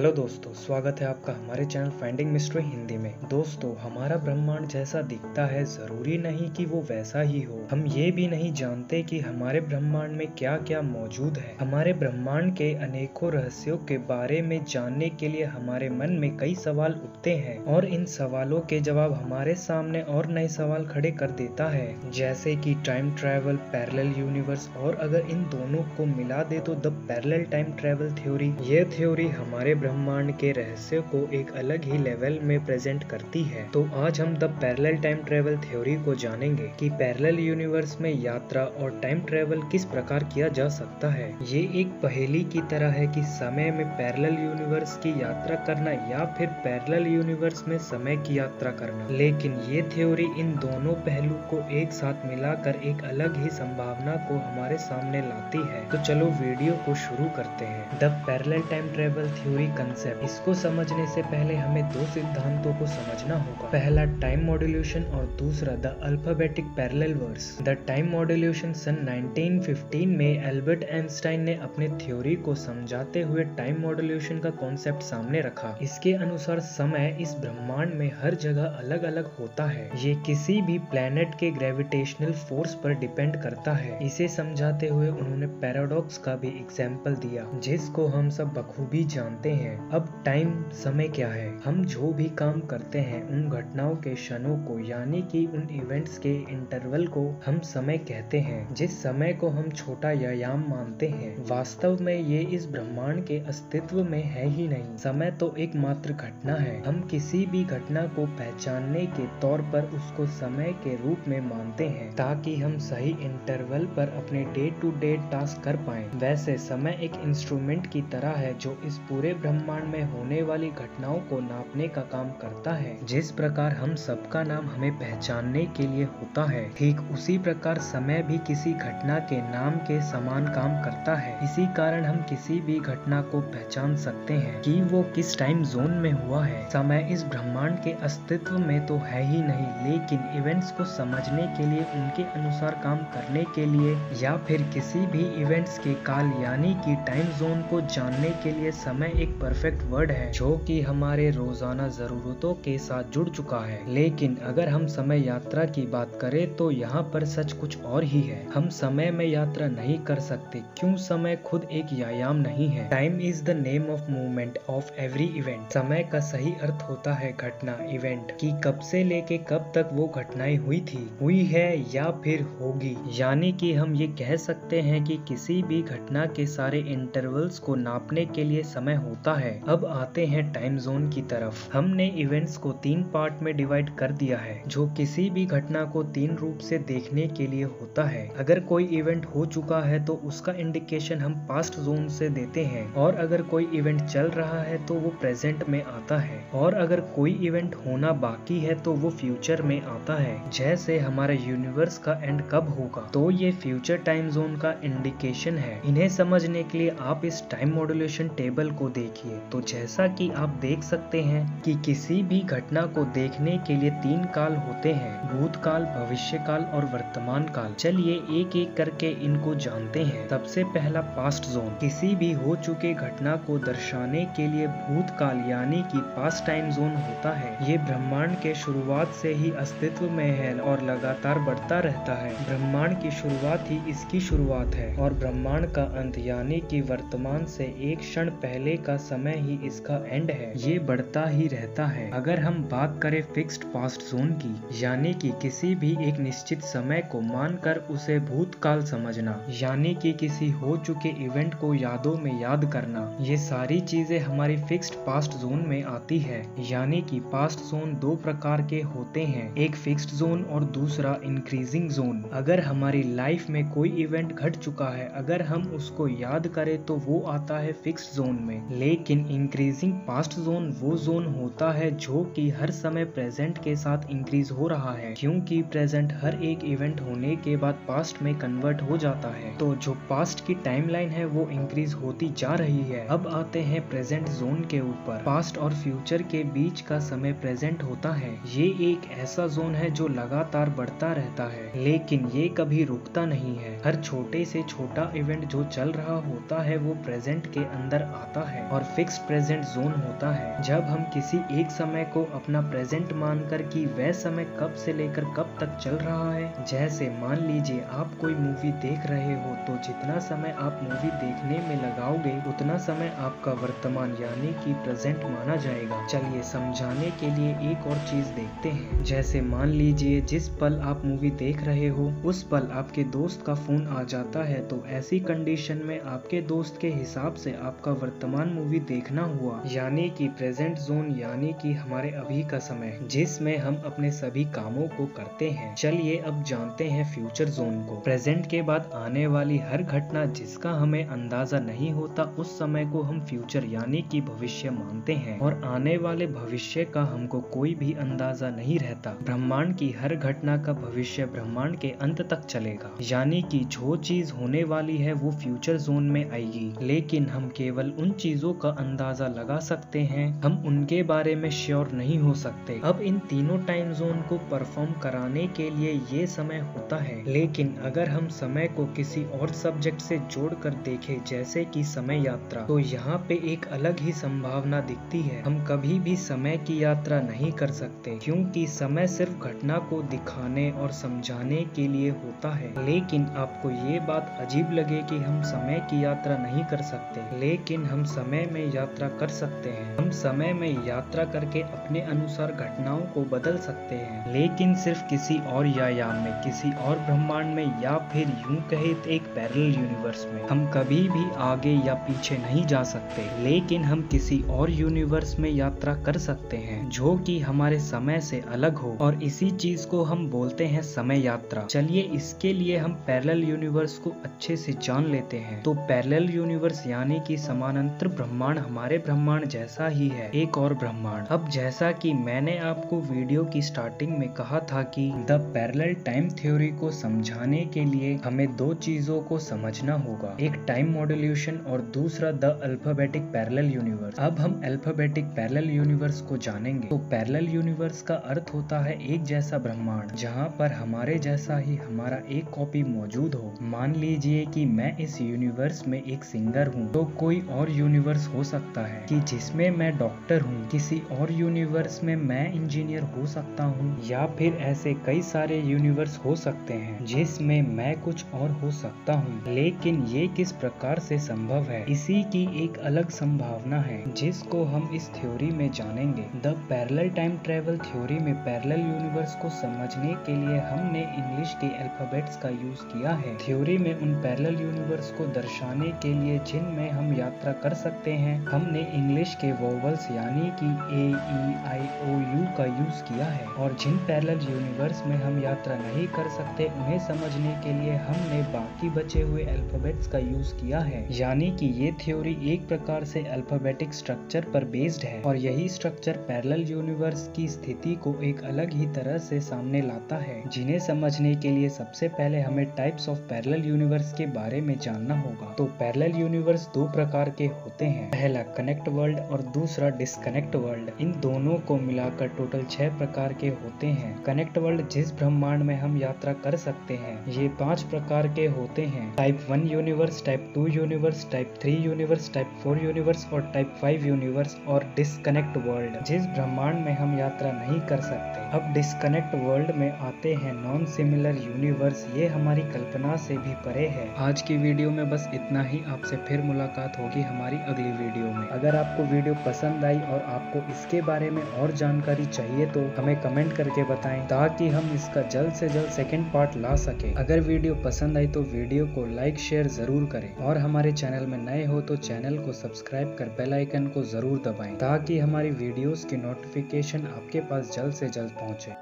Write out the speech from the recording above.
Hello दोस्तों, स्वागत है आपका हमारे चैनल फाइंडिंग मिस्ट्री हिंदी में। दोस्तों, हमारा ब्रह्मांड जैसा दिखता है जरूरी नहीं कि वो वैसा ही हो। हम ये भी नहीं जानते कि हमारे ब्रह्मांड में क्या क्या मौजूद है। हमारे ब्रह्मांड के अनेकों रहस्यों के बारे में जानने के लिए हमारे मन में कई सवाल उठते हैं और इन सवालों के जवाब हमारे सामने और नए सवाल खड़े कर देता है, जैसे कि टाइम ट्रैवल, पैरेलल यूनिवर्स और अगर इन दोनों को मिला दे तो the parallel time travel theory. ये थ्योरी हमारे ब्रह्मांड के रहस्य को एक अलग ही लेवल में प्रेजेंट करती है। तो आज हम the parallel time travel theory को जानेंगे कि पैरेलल यूनिवर्स में यात्रा और टाइम ट्रैवल किस प्रकार किया जा सकता है। ये एक पहेली की तरह है कि समय में पैरेलल यूनिवर्स की यात्रा करना या फिर पैरेलल यूनिवर्स में समय की यात्रा करना। लेकिन ये थ्योरी इन दोनों पहलू को एक साथ मिलाकर एक अलग ही संभावना को हमारे सामने लाती है। तो चलो वीडियो को शुरू करते हैं। The parallel time travel theory concept. इसको समझने से पहले हमें दो सिद्धांतों को समझना होगा। पहला टाइम मॉड्यूलेशन और दूसरा the alphabetic parallel verse. The time modulation सन 1915 में एल्बर्ट आइंस्टाइन ने अपने थ्योरी को समझाते हुए टाइम मॉड्यूलेशन का कॉन्सेप्ट सामने रखा। इसके अनुसार समय इस ब्रह्मांड में हर जगह अलग अलग होता है। ये किसी भी प्लेनेट के ग्रेविटेशनल फोर्स पर डिपेंड करता है। इसे समझाते हुए उन्होंने पैराडॉक्स का भी एग्जाम्पल दिया, जिसको हम सब बखूबी जानते हैं। अब टाइम समय क्या है? हम जो भी काम करते हैं उन घटनाओं के क्षणों को यानी कि उन इवेंट्स के इंटरवल को हम समय कहते हैं। जिस समय को हम छोटा यायाम मानते हैं, वास्तव में ये इस ब्रह्मांड के अस्तित्व में है ही नहीं। समय तो एकमात्र घटना है। हम किसी भी घटना को पहचानने के तौर पर उसको समय के रूप में मानते हैं ताकि हम सही इंटरवल पर अपने डे टू डे टास्क कर पाएं। वैसे समय एक इंस्ट्रूमेंट की तरह है जो इस पूरे ब्रह्मांड में होने वाली घटनाओं को नापने का काम करता है। जिस प्रकार हम सबका नाम हमें पहचानने के लिए होता है, ठीक उसी प्रकार समय भी किसी घटना के नाम के समान काम करता है। इसी कारण हम किसी भी घटना को पहचान सकते हैं कि वो किस टाइम जोन में हुआ है। समय इस ब्रह्मांड के अस्तित्व में तो है ही नहीं, लेकिन इवेंट्स को समझने के लिए, उनके अनुसार काम करने के लिए या फिर किसी भी इवेंट्स के काल यानी कि टाइम जोन को जानने के लिए समय एक परफेक्ट वर्ड है जो कि हमारे रोजाना जरूरतों के साथ जुड़ चुका है। लेकिन अगर हम समय यात्रा की बात करें तो यहाँ पर सच कुछ और ही है। हम समय में यात्रा नहीं कर सकते। क्यों? समय खुद एक व्यायाम नहीं है। Time is the name of movement of every event. समय का सही अर्थ होता है घटना, इवेंट की कब से लेके कब तक वो घटनाएं हुई है या फिर होगी। यानी कि हम ये कह सकते हैं कि किसी भी घटना के सारे इंटरवल्स को नापने के लिए समय होता है। अब आते हैं टाइम जोन की तरफ। हमने इवेंट्स को 3 पार्ट में डिवाइड कर दिया है जो किसी भी घटना को 3 रूप से देखने के लिए होता है। अगर कोई इवेंट हो चुका है तो उसका इंडिकेशन हम पास्ट जोन से देते हैं, और अगर कोई इवेंट चल रहा है तो वो प्रेजेंट में आता है, और अगर कोई इवेंट होना बाकी है तो वो फ्यूचर में आता है। जैसे हमारे यूनिवर्स का एंड कब होगा, तो ये फ्यूचर टाइम जोन का इंडिकेशन है। इन्हें समझने के लिए आप इस टाइम मॉड्यूलेशन टेबल को देखिए। तो जैसा कि आप देख सकते हैं कि किसी भी घटना को देखने के लिए 3 काल होते हैं: भूतकाल, भविष्यकाल और वर्तमान काल। चलिए एक एक करके इनको जानते हैं। सबसे पहला पास्ट जोन। किसी भी हो चुके घटना को दर्शाने के लिए भूतकाल यानी कि पास्ट टाइम जोन होता है। ये ब्रह्मांड के शुरुआत से ही अस्तित्व में है और लगातार बढ़ता रहता है। ब्रह्मांड की शुरुआत ही इसकी शुरुआत है और ब्रह्मांड का अंत यानी कि वर्तमान से एक क्षण पहले का समय ही इसका एंड है। ये बढ़ता ही रहता है। अगर हम बात करें फिक्स्ड पास्ट जोन की, यानी कि किसी भी एक निश्चित समय को मानकर उसे भूतकाल समझना, यानी कि किसी हो चुके इवेंट को यादों में याद करना, ये सारी चीजें हमारी फिक्स्ड पास्ट जोन में आती है। यानी कि पास्ट जोन 2 प्रकार के होते हैं, एक फिक्स्ड जोन और दूसरा इंक्रीजिंग जोन। अगर हमारी लाइफ में कोई इवेंट घट चुका है, अगर हम उसको याद करें तो वो आता है फिक्स्ड जोन में। लेकिन इंक्रीजिंग पास्ट जोन वो जोन होता है जो कि हर समय प्रेजेंट के साथ इंक्रीज हो रहा है, क्योंकि प्रेजेंट हर एक इवेंट होने के बाद पास्ट में कन्वर्ट हो जाता है। तो जो पास्ट की टाइमलाइन है वो इंक्रीज होती जा रही है। अब आते हैं प्रेजेंट जोन के ऊपर। पास्ट और फ्यूचर के बीच का समय प्रेजेंट होता है। ये एक ऐसा जोन है जो लगातार बढ़ता रहता है, लेकिन ये कभी रुकता नहीं है। हर छोटे से छोटा इवेंट जो चल रहा होता है वो प्रेजेंट के अंदर आता है और फिक्स प्रेजेंट जोन होता है, जब हम किसी एक समय को अपना प्रेजेंट मानकर कि वह समय कब से लेकर कब तक चल रहा है। जैसे मान लीजिए आप कोई मूवी देख रहे हो तो जितना समय आप मूवी देखने में लगाओगे उतना समय आपका वर्तमान यानी कि प्रेजेंट माना जाएगा। चलिए समझाने के लिए एक और चीज देखते हैं। जैसे मान लीजिए जिस पल आप मूवी देख रहे हो उस पल आपके दोस्त का फोन आ जाता है, तो ऐसी कंडीशन में आपके दोस्त के हिसाब से आपका वर्तमान मूवी देखना हुआ, यानी कि प्रेजेंट जोन यानी कि हमारे अभी का समय जिसमें हम अपने सभी कामों को करते हैं। चलिए अब जानते हैं फ्यूचर जोन को। प्रेजेंट के बाद आने वाली हर घटना जिसका हमें अंदाजा नहीं होता उस समय को हम फ्यूचर यानी कि भविष्य मानते हैं, और आने वाले भविष्य का हमको कोई भी अंदाजा नहीं रहता। ब्रह्मांड की हर घटना का भविष्य ब्रह्मांड के अंत तक चलेगा, यानी कि जो चीज होने वाली है वो फ्यूचर जोन में आएगी, लेकिन हम केवल उन चीजों का अंदाजा लगा सकते हैं, हम उनके बारे में श्योर नहीं हो सकते। अब इन तीनों टाइम जोन को परफॉर्म कराने के लिए ये समय होता है, लेकिन अगर हम समय को किसी और सब्जेक्ट से जोड़कर देखें जैसे कि समय यात्रा, तो यहाँ पे एक अलग ही संभावना दिखती है। हम कभी भी समय की यात्रा नहीं कर सकते, क्योंकि समय सिर्फ घटना को दिखाने और समझाने के लिए होता है। लेकिन आपको ये बात अजीब लगे कि हम समय की यात्रा नहीं कर सकते, लेकिन हम समय में यात्रा कर सकते हैं। हम समय में यात्रा करके अपने अनुसार घटनाओं को बदल सकते हैं, लेकिन सिर्फ किसी और याम में, किसी और ब्रह्मांड में, या फिर यूं कहे तो एक पैरेलल यूनिवर्स में। हम कभी भी आगे या पीछे नहीं जा सकते, लेकिन हम किसी और यूनिवर्स में यात्रा कर सकते हैं जो कि हमारे समय से अलग हो, और इसी चीज को हम बोलते हैं समय यात्रा। चलिए इसके लिए हम पैरेलल यूनिवर्स को अच्छे से जान लेते हैं। तो पैरेलल यूनिवर्स यानी कि समानांतर ब्रह्मांड हमारे ब्रह्मांड जैसा ही है, एक और ब्रह्मांड। अब जैसा कि मैंने आपको वीडियो की स्टार्टिंग में कहा था कि द पैरेलल टाइम थ्योरी को समझाने के लिए हमें दो चीजों को समझना होगा, एक टाइम मॉड्यूलेशन और दूसरा द अल्फाबेटिक पैरेलल यूनिवर्स। अब हम अल्फाबेटिक पैरेलल यूनिवर्स को जानेंगे। तो पैरेलल यूनिवर्स का अर्थ होता है एक जैसा ब्रह्मांड जहाँ पर हमारे जैसा ही हमारा एक कॉपी मौजूद हो। मान लीजिए कि मैं इस यूनिवर्स में एक सिंगर हूँ, तो कोई और यूनिवर्स हो सकता है कि जिसमें मैं डॉक्टर हूँ, किसी और यूनिवर्स में मैं इंजीनियर हो सकता हूँ, या फिर ऐसे कई सारे यूनिवर्स हो सकते हैं जिसमें मैं कुछ और हो सकता हूँ। लेकिन ये किस प्रकार से संभव है, इसी की एक अलग संभावना है जिसको हम इस थ्योरी में जानेंगे। The parallel time travel theory में पैरेलल यूनिवर्स को समझने के लिए हमने इंग्लिश के अल्फाबेट्स का यूज किया है। थ्योरी में उन पैरेलल यूनिवर्स को दर्शाने के लिए जिनमें हम यात्रा कर सकते हैं, हमने इंग्लिश के वोवल्स यानी कि ए, ई, आई, ओ, यू का यूज किया है। और जिन पैरेलल यूनिवर्स में हम यात्रा नहीं कर सकते उन्हें समझने के लिए हमने बाकी बचे हुए अल्फाबेट्स का यूज किया है। यानी कि ये थ्योरी एक प्रकार से अल्फाबेटिक स्ट्रक्चर पर बेस्ड है, और यही स्ट्रक्चर पैरेलल यूनिवर्स की स्थिति को एक अलग ही तरह से सामने लाता है। जिन्हें समझने के लिए सबसे पहले हमें टाइप्स ऑफ पैरेलल यूनिवर्स के बारे में जानना होगा। तो पैरेलल यूनिवर्स दो प्रकार के होते हैं, पहला कनेक्ट वर्ल्ड और दूसरा डिस्कनेक्ट वर्ल्ड। इन दोनों को मिलाकर टोटल 6 प्रकार के होते हैं। कनेक्ट वर्ल्ड जिस ब्रह्मांड में हम यात्रा कर सकते हैं, ये 5 प्रकार के होते हैं, type 1 universe, type 2 universe, type 3 universe, type 4 universe और टाइप 5 यूनिवर्स। और डिस्कनेक्ट वर्ल्ड जिस ब्रह्मांड में हम यात्रा नहीं कर सकते। अब डिस्कनेक्ट वर्ल्ड में आते हैं नॉन सिमिलर यूनिवर्स, ये हमारी कल्पना से भी परे है। आज की वीडियो में बस इतना ही, आपसे फिर मुलाकात होगी हमारी अगली वीडियो में। अगर आपको वीडियो पसंद आई और आपको इसके बारे में और जानकारी चाहिए तो हमें कमेंट करके बताएं, ताकि हम इसका जल्द से जल्द सेकंड पार्ट ला सके। अगर वीडियो पसंद आई तो वीडियो को लाइक शेयर जरूर करें, और हमारे चैनल में नए हो तो चैनल को सब्सक्राइब कर बेल आइकन को जरूर दबाएं, ताकि हमारी वीडियोस की नोटिफिकेशन आपके पास जल्द से जल्द पहुंचे।